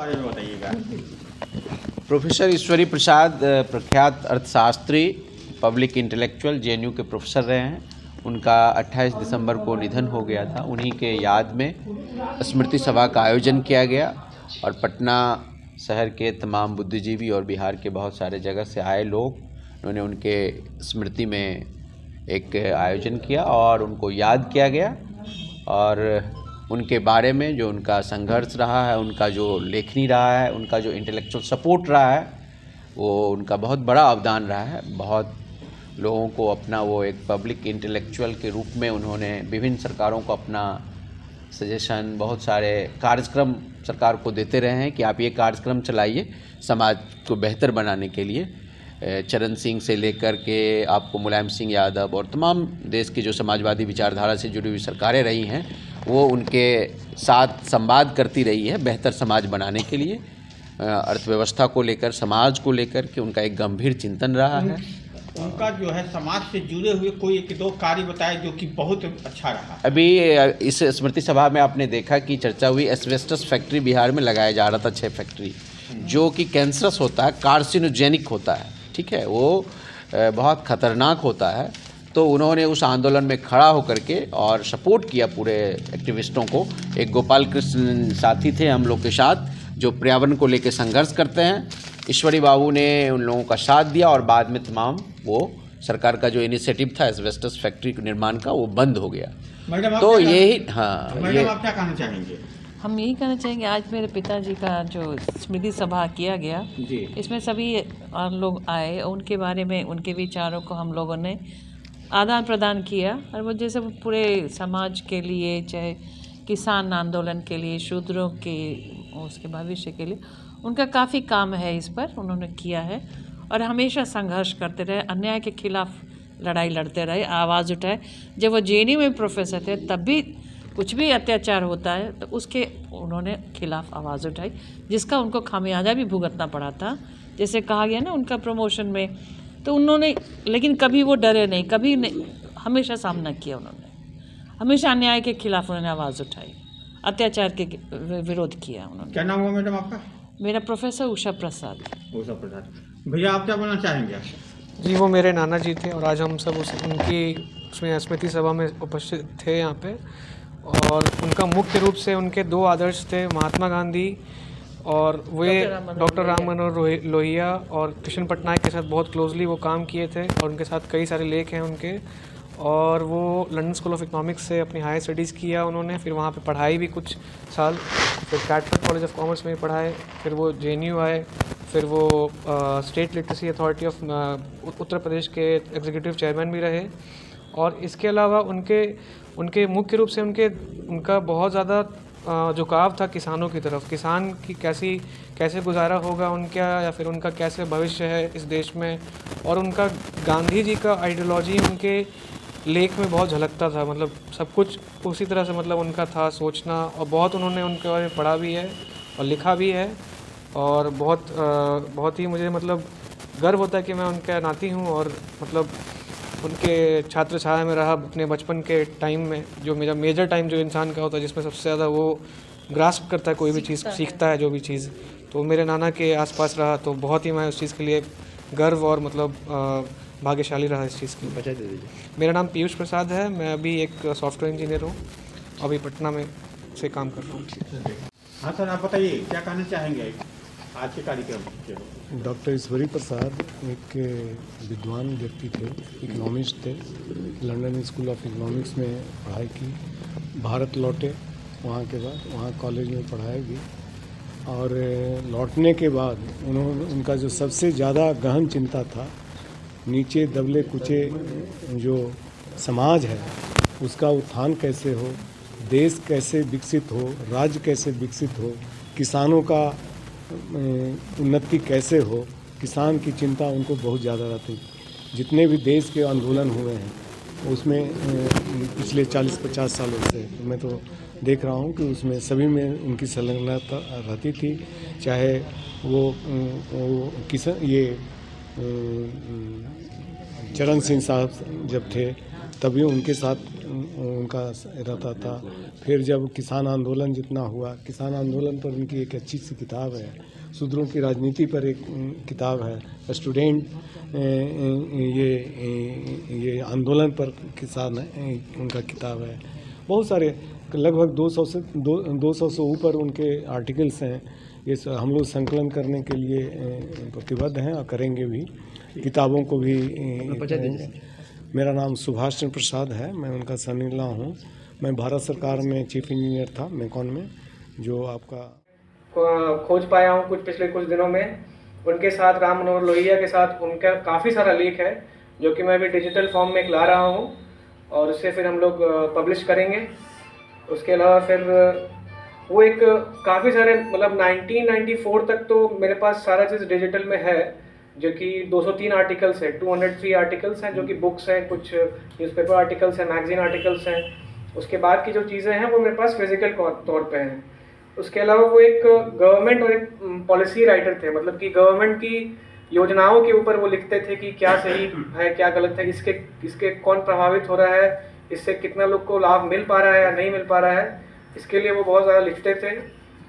बारे में बताइएगा। प्रोफेसर ईश्वरी प्रसाद प्रख्यात अर्थशास्त्री, पब्लिक इंटेलेक्चुअल, जेएनयू के प्रोफेसर रहे हैं। उनका 28 दिसंबर को निधन हो गया था। उन्हीं के याद में स्मृति सभा का आयोजन किया गया और पटना शहर के तमाम बुद्धिजीवी और बिहार के बहुत सारे जगह से आए लोग, उन्होंने उनके स्मृति में एक आयोजन किया और उनको याद किया गया और उनके बारे में जो उनका संघर्ष रहा है, उनका जो लेखनी रहा है, उनका जो इंटेलेक्चुअल सपोर्ट रहा है, वो उनका बहुत बड़ा अवदान रहा है। बहुत लोगों को अपना वो एक पब्लिक इंटेलेक्चुअल के रूप में उन्होंने विभिन्न सरकारों को अपना सजेशन, बहुत सारे कार्यक्रम सरकार को देते रहे हैं कि आप ये कार्यक्रम चलाइए समाज को बेहतर बनाने के लिए। चरण सिंह से लेकर के आपको मुलायम सिंह यादव और तमाम देश की जो समाजवादी विचारधारा से जुड़ी हुई सरकारें रही हैं, वो उनके साथ संवाद करती रही है बेहतर समाज बनाने के लिए। अर्थव्यवस्था को लेकर, समाज को लेकर के उनका एक गंभीर चिंतन रहा है। उनका जो है समाज से जुड़े हुए कोई एक दो कार्य बताए जो कि बहुत अच्छा रहा। अभी इस स्मृति सभा में आपने देखा कि चर्चा हुई, एस्बेस्टस फैक्ट्री बिहार में लगाया जा रहा था, 6 फैक्ट्री, जो कि कैंसरस होता है, कार्सिनोजेनिक होता है, ठीक है, वो बहुत ख़तरनाक होता है। तो उन्होंने उस आंदोलन में खड़ा होकर के और सपोर्ट किया पूरे एक्टिविस्टों को। एक गोपाल कृष्ण साथी थे हम लोग के साथ, जो पर्यावरण को लेकर संघर्ष करते हैं। ईश्वरी बाबू ने उन लोगों का साथ दिया और बाद में तमाम वो सरकार का जो इनिशिएटिव था एस्बेस्टस फैक्ट्री के निर्माण का, वो बंद हो गया। तो यही, हाँ, मैडम आप क्या कहना चाहेंगे? हम यही कहना चाहेंगे, आज मेरे पिताजी का जो स्मृति सभा किया गया जी, इसमें सभी और लोग आए, उनके बारे में, उनके विचारों को हम लोगों ने आदान प्रदान किया और वो जैसे वो पूरे समाज के लिए, चाहे किसान आंदोलन के लिए, शूद्रों के उसके भविष्य के लिए, उनका काफ़ी काम है, इस पर उन्होंने किया है और हमेशा संघर्ष करते रहे, अन्याय के खिलाफ लड़ाई लड़ते रहे, आवाज़ उठाए। जब वो जेएनयू में प्रोफेसर थे तब भी कुछ भी अत्याचार होता है तो उसके उन्होंने खिलाफ आवाज़ उठाई, जिसका उनको खामियाजा भी भुगतना पड़ा था। जैसे कहा गया ना उनका प्रमोशन में, तो उन्होंने, लेकिन कभी वो डरे नहीं, कभी नहीं, हमेशा सामना किया उन्होंने, हमेशा अन्याय के खिलाफ उन्होंने आवाज़ उठाई, अत्याचार के विरोध किया उन्होंने। क्या नाम हुआ मैडम आपका? मेरा प्रोफेसर उषा प्रसाद। उषा प्रसाद। भैया आप क्या बोलना चाहेंगे? जी, वो मेरे नाना जी थे और आज हम सब उनकी उसमें स्मृति सभा में उपस्थित थे यहाँ पे। और उनका मुख्य रूप से उनके 2 आदर्श थे, महात्मा गांधी और वे डॉक्टर राम मनोहर लोहिया और कृष्ण पटनायक के साथ बहुत क्लोजली वो काम किए थे और उनके साथ कई सारे लेख हैं उनके। और वो लंदन स्कूल ऑफ इकोनॉमिक्स से अपनी हायर स्टडीज़ किया उन्होंने, फिर वहाँ पे पढ़ाई भी कुछ साल, फिर कैटफर्ड कॉलेज ऑफ कॉमर्स में पढ़ाए, फिर वो जेएनयू आए, फिर वो state literacy authority of Uttar Pradesh के एग्जीक्यूटिव चेयरमैन भी रहे। और इसके अलावा उनके मुख्य रूप से उनका बहुत ज़्यादा झुकाव था किसानों की तरफ। किसान की कैसे गुजारा होगा उनका, या फिर उनका कैसे भविष्य है इस देश में। और उनका गांधी जी का आइडियोलॉजी उनके लेख में बहुत झलकता था, मतलब सब कुछ उसी तरह से, मतलब उनका था सोचना। और बहुत उन्होंने उनके बारे में पढ़ा भी है और लिखा भी है और बहुत ही मुझे मतलब गर्व होता है कि मैं उनका नाती हूँ। और मतलब उनके छात्र छाया में रहा अपने बचपन के टाइम में, जो मेरा मेजर टाइम जो इंसान का होता है, जिसमें सबसे ज़्यादा वो ग्रास्प करता है कोई भी चीज़, सीखता है जो भी चीज़, तो मेरे नाना के आसपास रहा। तो बहुत ही मैं उस चीज़ के लिए गर्व और मतलब भाग्यशाली रहा इस चीज़ के लिए। बचा दे दीजिए। मेरा नाम पीयूष प्रसाद है, मैं अभी एक सॉफ्टवेयर इंजीनियर हूँ, अभी पटना में से काम कर रहा हूँ। हाँ सर, आप बताइए क्या कहना चाहेंगे आज के कार्यक्रम के? डॉक्टर ईश्वरी प्रसाद एक विद्वान व्यक्ति थे, इकोनॉमिस्ट थे, लंदन स्कूल ऑफ इकोनॉमिक्स में पढ़ाई की, भारत लौटे, वहाँ के बाद वहाँ कॉलेज में पढ़ाई भी। और लौटने के बाद उनका जो सबसे ज़्यादा गहन चिंता था, नीचे दबले कुचे जो समाज है उसका उत्थान कैसे हो, देश कैसे विकसित हो, राज्य कैसे विकसित हो, किसानों का उन्नति कैसे हो, किसान की चिंता उनको बहुत ज़्यादा रहती। जितने भी देश के आंदोलन हुए हैं उसमें पिछले 40-50 सालों से मैं तो देख रहा हूँ कि उसमें सभी में उनकी संलग्नता रहती थी। चाहे वो किसान ये चरण सिंह साहब जब थे तभी उनके साथ उनका रहता था। फिर जब किसान आंदोलन जितना हुआ, किसान आंदोलन पर उनकी एक अच्छी सी किताब है, शूद्रों की राजनीति पर एक किताब है, स्टूडेंट ये आंदोलन पर किसान उनका किताब है। बहुत सारे लगभग 200 से ऊपर उनके आर्टिकल्स हैं। ये हम लोग संकलन करने के लिए प्रतिबद्ध हैं और करेंगे भी। किताबों को भी मेरा नाम सुभाष चंद्र प्रसाद है, मैं उनका सन-इन-लॉ हूँ। मैं भारत सरकार में चीफ इंजीनियर था मेकॉन में, जो आपका खोज पाया हूँ पिछले कुछ दिनों में। उनके साथ राम मनोहर लोहिया के साथ उनका काफ़ी सारा लेख है, जो कि मैं अभी डिजिटल फॉर्म में ला रहा हूँ और उससे फिर हम लोग पब्लिश करेंगे। उसके अलावा फिर वो एक काफ़ी सारे मतलब 1994 तक तो मेरे पास सारा चीज़ डिजिटल में है, जो कि 203 आर्टिकल्स है, 203 आर्टिकल्स हैं, जो कि बुक्स हैं, कुछ न्यूज़पेपर आर्टिकल्स हैं, मैगजीन आर्टिकल्स हैं। उसके बाद की जो चीज़ें हैं वो मेरे पास फिजिकल तौर पे हैं। उसके अलावा वो एक गवर्नमेंट और एक पॉलिसी राइटर थे, मतलब कि गवर्नमेंट की योजनाओं के ऊपर वो लिखते थे कि क्या सही है, क्या गलत है, इसके कौन प्रभावित हो रहा है, इससे कितना लोग को लाभ मिल पा रहा है या नहीं मिल पा रहा है, इसके लिए वो बहुत ज़्यादा लिखते थे।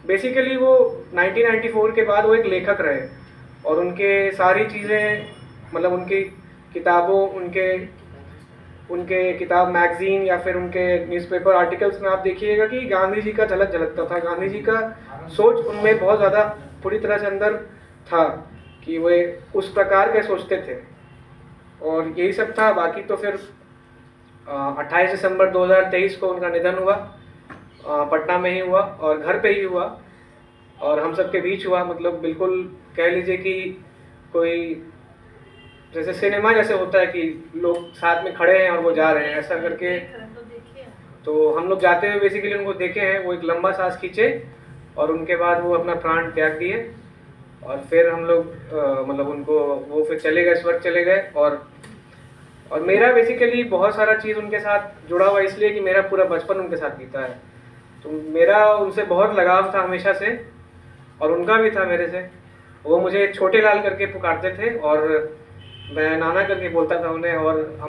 बेसिकली वो 1994 के बाद वो एक लेखक रहे और उनके सारी चीज़ें मतलब उनकी किताबों उनके किताब मैगजीन या फिर उनके न्यूज़पेपर आर्टिकल्स में आप देखिएगा कि गांधी जी का झलक झलकता था। गांधी जी का सोच उनमें बहुत ज़्यादा पूरी तरह से अंदर था कि वे उस प्रकार के सोचते थे और यही सब था। बाकी तो फिर 28 दिसंबर 2023 को उनका निधन हुआ, पटना में ही हुआ और घर पे ही हुआ और हम सब के बीच हुआ। मतलब बिल्कुल कह लीजिए कि कोई जैसे सिनेमा जैसे होता है कि लोग साथ में खड़े हैं और वो जा रहे हैं, ऐसा करके तो हम लोग जाते हुए बेसिकली उनको देखे हैं। वो एक लंबा सांस खींचे और उनके बाद वो अपना प्राण त्याग दिए और फिर हम लोग मतलब उनको वो फिर चले गए, स्वर्ग चले गए। और मेरा बेसिकली बहुत सारा चीज़ उनके साथ जुड़ा हुआ इसलिए कि मेरा पूरा बचपन उनके साथ बीता है, तो मेरा उनसे बहुत लगाव था हमेशा से और उनका भी था मेरे से। वो मुझे छोटे लाल करके पुकारते थे और मैं नाना करके बोलता था उन्हें। और